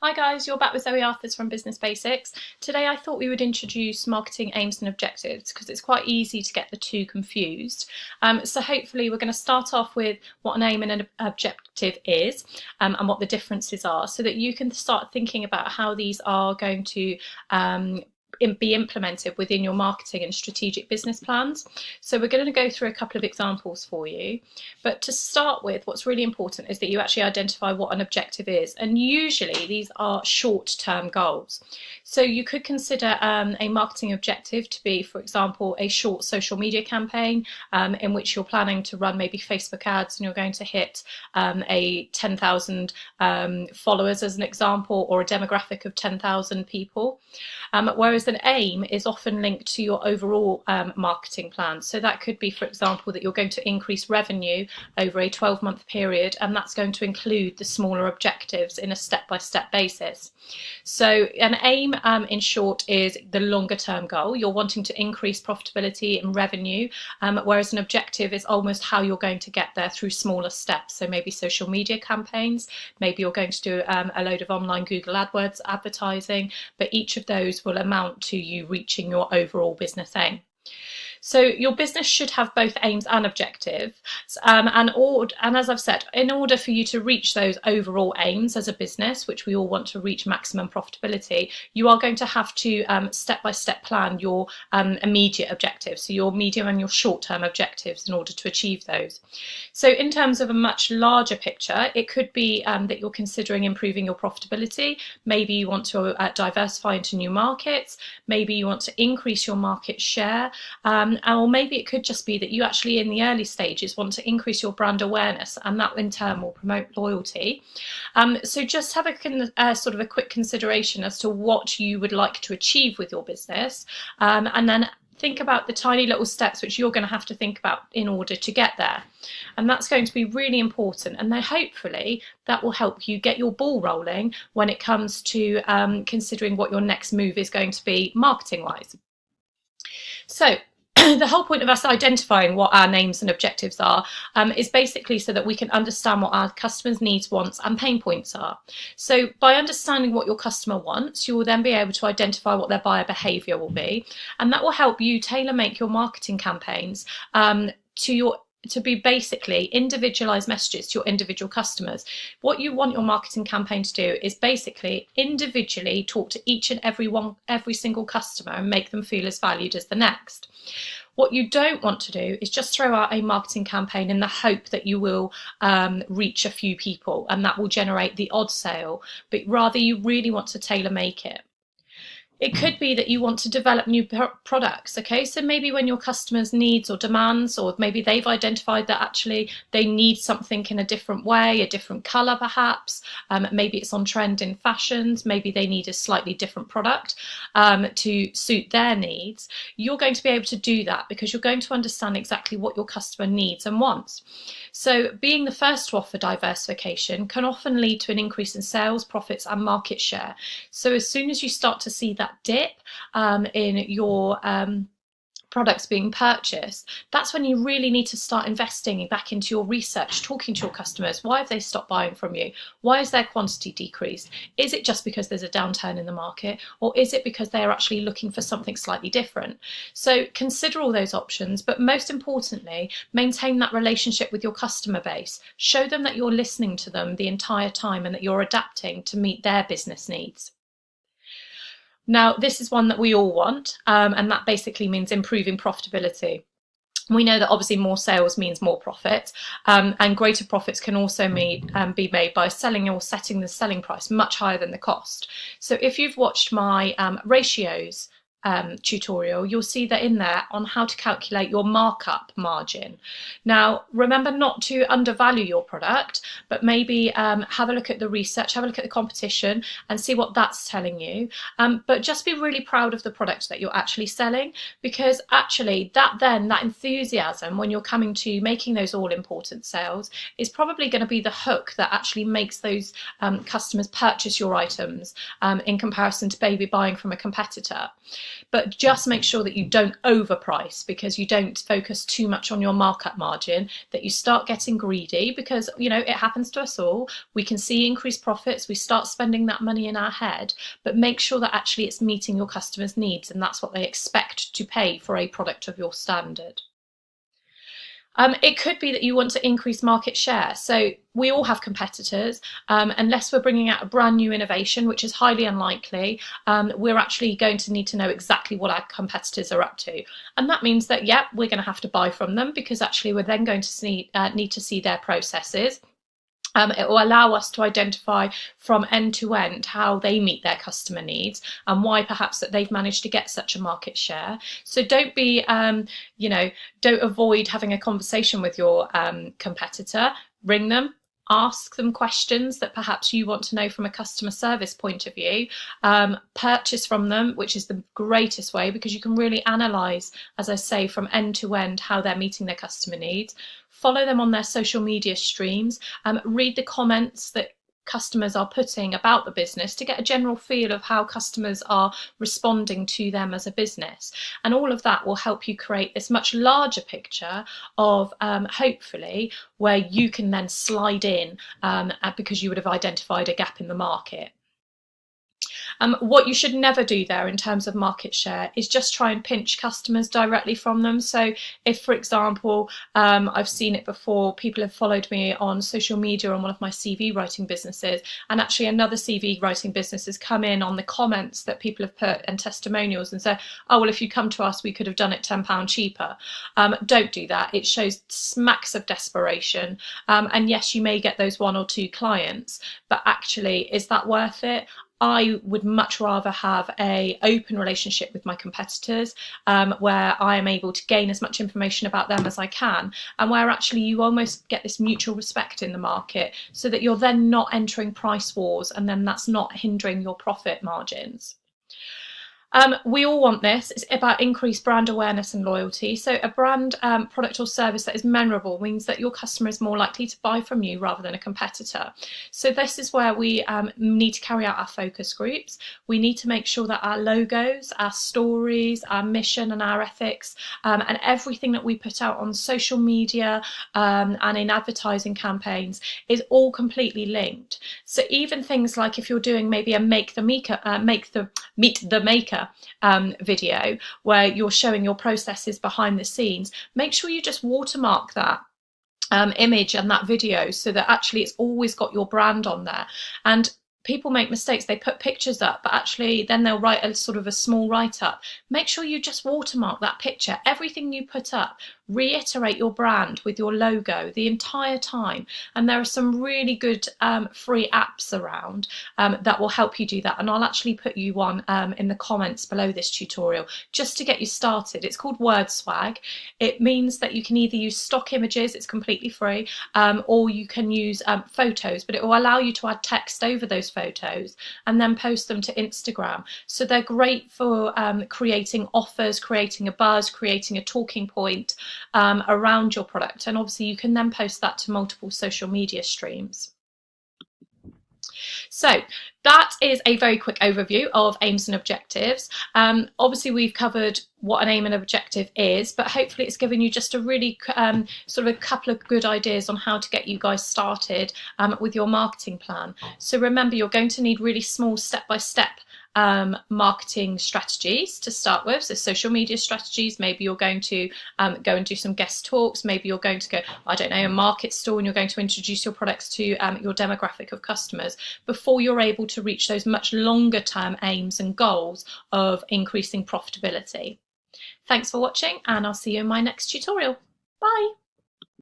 Hi guys, you're back with Zoe Arthurs from Business Basics. Today I thought we would introduce marketing aims and objectives because it's quite easy to get the two confused. So hopefully we're going to start off with what an aim and an objective is and what the differences are, so that you can start thinking about how these are going to be implemented within your marketing and strategic business plans. So we're going to go through a couple of examples for you. But to start with, what's really important is that you actually identify what an objective is. And usually these are short-term goals. So you could consider a marketing objective to be, for example, a short social media campaign in which you're planning to run maybe Facebook ads and you're going to hit a 10,000 followers as an example, or a demographic of 10,000 people. Whereas an aim is often linked to your overall marketing plan. So that could be, for example, that you're going to increase revenue over a 12-month period, and that's going to include the smaller objectives in a step-by-step basis. So an aim, in short, is the longer-term goal. You're wanting to increase profitability and revenue, whereas an objective is almost how you're going to get there through smaller steps. So maybe social media campaigns, maybe you're going to do a load of online Google AdWords advertising, but each of those will amount to you reaching your overall business aim. So your business should have both aims and objectives, and as I've said, in order for you to reach those overall aims as a business, which we all want to reach maximum profitability, you are going to have to step-by-step plan your immediate objectives, so your medium and your short-term objectives, in order to achieve those. So in terms of a much larger picture, it could be that you're considering improving your profitability. Maybe you want to diversify into new markets, maybe you want to increase your market share, or maybe it could just be that you actually in the early stages want to increase your brand awareness, and that in turn will promote loyalty. So just have a sort of a quick consideration as to what you would like to achieve with your business, and then think about the tiny little steps which you're going to have to think about in order to get there. And that's going to be really important, and then hopefully that will help you get your ball rolling when it comes to considering what your next move is going to be marketing wise. So the whole point of us identifying what our names and objectives are is basically so that we can understand what our customers' needs, wants and pain points are. So by understanding what your customer wants, you will then be able to identify what their buyer behaviour will be, and that will help you tailor make your marketing campaigns to be basically individualized messages to your individual customers. What you want your marketing campaign to do is basically individually talk to each and every single customer and make them feel as valued as the next. What you don't want to do is just throw out a marketing campaign in the hope that you will reach a few people and that will generate the odd sale, but rather you really want to tailor make it. It could be that you want to develop new products, okay? So maybe when your customers' needs or demands, or maybe they've identified that actually they need something in a different way, a different colour perhaps, maybe it's on trend in fashions, maybe they need a slightly different product to suit their needs, you're going to be able to do that because you're going to understand exactly what your customer needs and wants. So being the first to offer diversification can often lead to an increase in sales, profits and market share. So as soon as you start to see that dip in your products being purchased, that's when you really need to start investing back into your research, talking to your customers. Why have they stopped buying from you? Why has their quantity decreased? Is it just because there's a downturn in the market, or is it because they're actually looking for something slightly different? So consider all those options, but most importantly, maintain that relationship with your customer base. Show them that you're listening to them the entire time and that you're adapting to meet their business needs. Now, this is one that we all want, and that basically means improving profitability. We know that obviously more sales means more profit, and greater profits can also be made by selling or setting the selling price much higher than the cost. So if you've watched my ratios tutorial, you'll see that in there on how to calculate your markup margin. Now, remember not to undervalue your product, but maybe have a look at the research, have a look at the competition and see what that's telling you. But just be really proud of the product that you're actually selling, because actually that enthusiasm when you're coming to making those all important sales is probably going to be the hook that actually makes those customers purchase your items in comparison to maybe buying from a competitor. But just make sure that you don't overprice, because you don't focus too much on your markup margin, that you start getting greedy, because it happens to us all. We can see increased profits, we start spending that money in our head, but make sure that actually it's meeting your customers' needs and that's what they expect to pay for a product of your standard. It could be that you want to increase market share. So we all have competitors. Unless we're bringing out a brand new innovation, which is highly unlikely, we're actually going to need to know exactly what our competitors are up to. And that means that, yeah, we're going to have to buy from them, because actually we're then going to need to see their processes. It will allow us to identify from end to end how they meet their customer needs and why perhaps that they've managed to get such a market share. So don't be, don't avoid having a conversation with your competitor. Ring them, ask them questions that perhaps you want to know from a customer service point of view. Purchase from them, which is the greatest way, because you can really analyse, as I say, from end to end how they're meeting their customer needs. Follow them on their social media streams. Read the comments that customers are putting about the business to get a general feel of how customers are responding to them as a business. And all of that will help you create this much larger picture of hopefully where you can then slide in because you would have identified a gap in the market. What you should never do there in terms of market share is just try and pinch customers directly from them. So if, for example, I've seen it before, people have followed me on social media on one of my CV writing businesses, and actually another CV writing business has come in on the comments that people have put and testimonials and said, oh, well, if you come to us, we could have done it £10 cheaper. Don't do that. It shows smacks of desperation. And yes, you may get those 1 or 2 clients, but actually, is that worth it? I would much rather have an open relationship with my competitors, where I am able to gain as much information about them as I can, and where actually you almost get this mutual respect in the market, so that you're then not entering price wars, and then that's not hindering your profit margins. We all want this. It's about increased brand awareness and loyalty. So a brand, product or service that is memorable means that your customer is more likely to buy from you rather than a competitor. So this is where we need to carry out our focus groups. We need to make sure that our logos, our stories, our mission and our ethics, and everything that we put out on social media and in advertising campaigns is all completely linked. So even things like if you're doing maybe a Meet the Maker video where you're showing your processes behind the scenes, make sure you just watermark that image and that video, so that actually it's always got your brand on there. And people make mistakes. They put pictures up, but actually then they'll write a sort of a small write-up. Make sure you just watermark that picture. Everything you put up, reiterate your brand with your logo the entire time. And there are some really good free apps around that will help you do that. And I'll actually put you one in the comments below this tutorial just to get you started. It's called WordSwag. It means that you can either use stock images, it's completely free, or you can use photos, but it will allow you to add text over those photos and then post them to Instagram. So they're great for creating offers, creating a buzz, creating a talking point around your product. And obviously you can then post that to multiple social media streams. So that is a very quick overview of aims and objectives. Obviously we've covered what an aim and objective is, but hopefully it's given you just a really sort of a couple of good ideas on how to get you guys started with your marketing plan. So remember, you're going to need really small step-by-step marketing strategies to start with. So social media strategies, maybe you're going to go and do some guest talks, maybe you're going to go, I don't know, a market stall, and you're going to introduce your products to your demographic of customers before you're able to reach those much longer term aims and goals of increasing profitability. Thanks for watching, and I'll see you in my next tutorial. Bye.